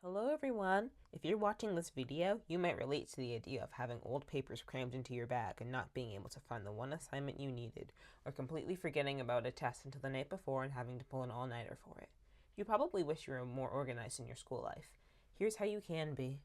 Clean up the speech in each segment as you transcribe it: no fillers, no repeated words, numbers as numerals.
Hello everyone! If you're watching this video, you might relate to the idea of having old papers crammed into your bag and not being able to find the one assignment you needed, or completely forgetting about a test until the night before and having to pull an all-nighter for it. You probably wish you were more organized in your school life. Here's how you can be.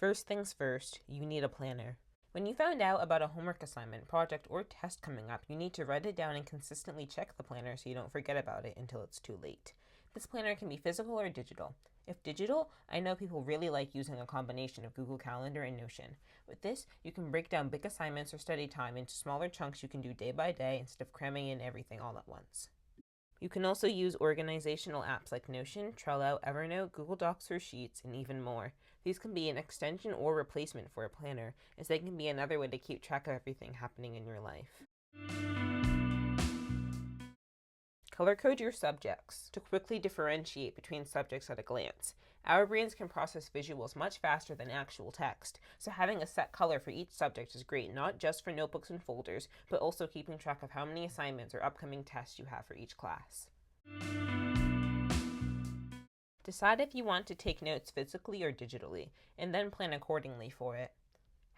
First things first, you need a planner. When you found out about a homework assignment, project, or test coming up, you need to write it down and consistently check the planner so you don't forget about it until it's too late. This planner can be physical or digital. If digital, I know people really like using a combination of Google Calendar and Notion. With this, you can break down big assignments or study time into smaller chunks you can do day by day instead of cramming in everything all at once. You can also use organizational apps like Notion, Trello, Evernote, Google Docs or Sheets, and even more. These can be an extension or replacement for a planner, as they can be another way to keep track of everything happening in your life. Color code your subjects to quickly differentiate between subjects at a glance. Our brains can process visuals much faster than actual text, so having a set color for each subject is great not just for notebooks and folders, but also keeping track of how many assignments or upcoming tests you have for each class. Decide if you want to take notes physically or digitally, and then plan accordingly for it.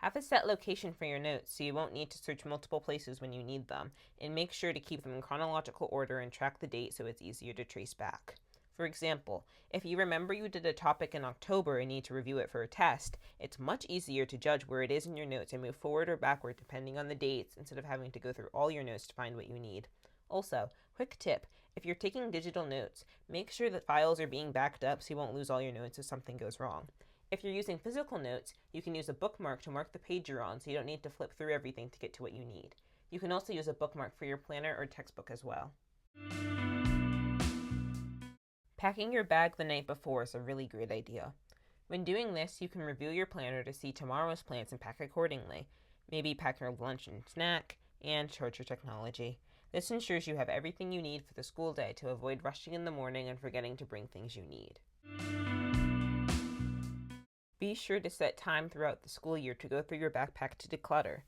Have a set location for your notes so you won't need to search multiple places when you need them, and make sure to keep them in chronological order and track the date so it's easier to trace back. For example, if you remember you did a topic in October and need to review it for a test, it's much easier to judge where it is in your notes and move forward or backward depending on the dates instead of having to go through all your notes to find what you need. Also, quick tip, if you're taking digital notes, make sure that files are being backed up so you won't lose all your notes if something goes wrong. If you're using physical notes, you can use a bookmark to mark the page you're on so you don't need to flip through everything to get to what you need. You can also use a bookmark for your planner or textbook as well. Packing your bag the night before is a really great idea. When doing this, you can review your planner to see tomorrow's plans and pack accordingly. Maybe pack your lunch and snack, and charge your technology. This ensures you have everything you need for the school day to avoid rushing in the morning and forgetting to bring things you need. Be sure to set time throughout the school year to go through your backpack to declutter.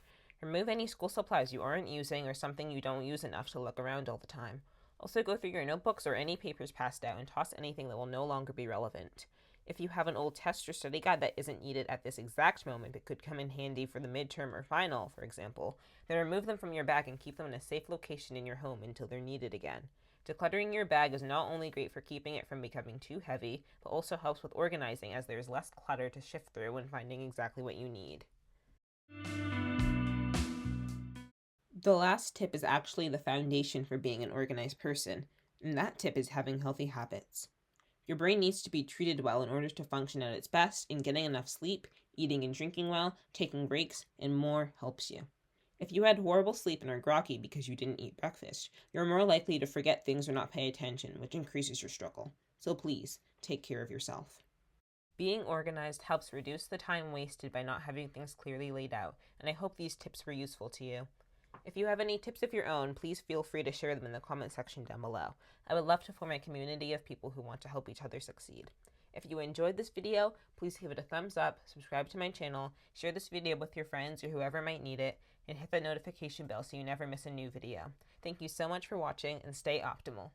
Remove any school supplies you aren't using or something you don't use enough to lug around all the time. Also go through your notebooks or any papers passed out and toss anything that will no longer be relevant. If you have an old test or study guide that isn't needed at this exact moment but could come in handy for the midterm or final, for example, then remove them from your bag and keep them in a safe location in your home until they're needed again. Decluttering your bag is not only great for keeping it from becoming too heavy, but also helps with organizing as there is less clutter to shift through when finding exactly what you need. The last tip is actually the foundation for being an organized person, and that tip is having healthy habits. Your brain needs to be treated well in order to function at its best, and getting enough sleep, eating and drinking well, taking breaks, and more helps you. If you had horrible sleep and are groggy because you didn't eat breakfast, you're more likely to forget things or not pay attention, which increases your struggle. So please, take care of yourself. Being organized helps reduce the time wasted by not having things clearly laid out, and I hope these tips were useful to you. If you have any tips of your own, please feel free to share them in the comment section down below. I would love to form a community of people who want to help each other succeed. If you enjoyed this video, please give it a thumbs up, subscribe to my channel, share this video with your friends or whoever might need it, and hit the notification bell so you never miss a new video. Thank you so much for watching, and stay optimal.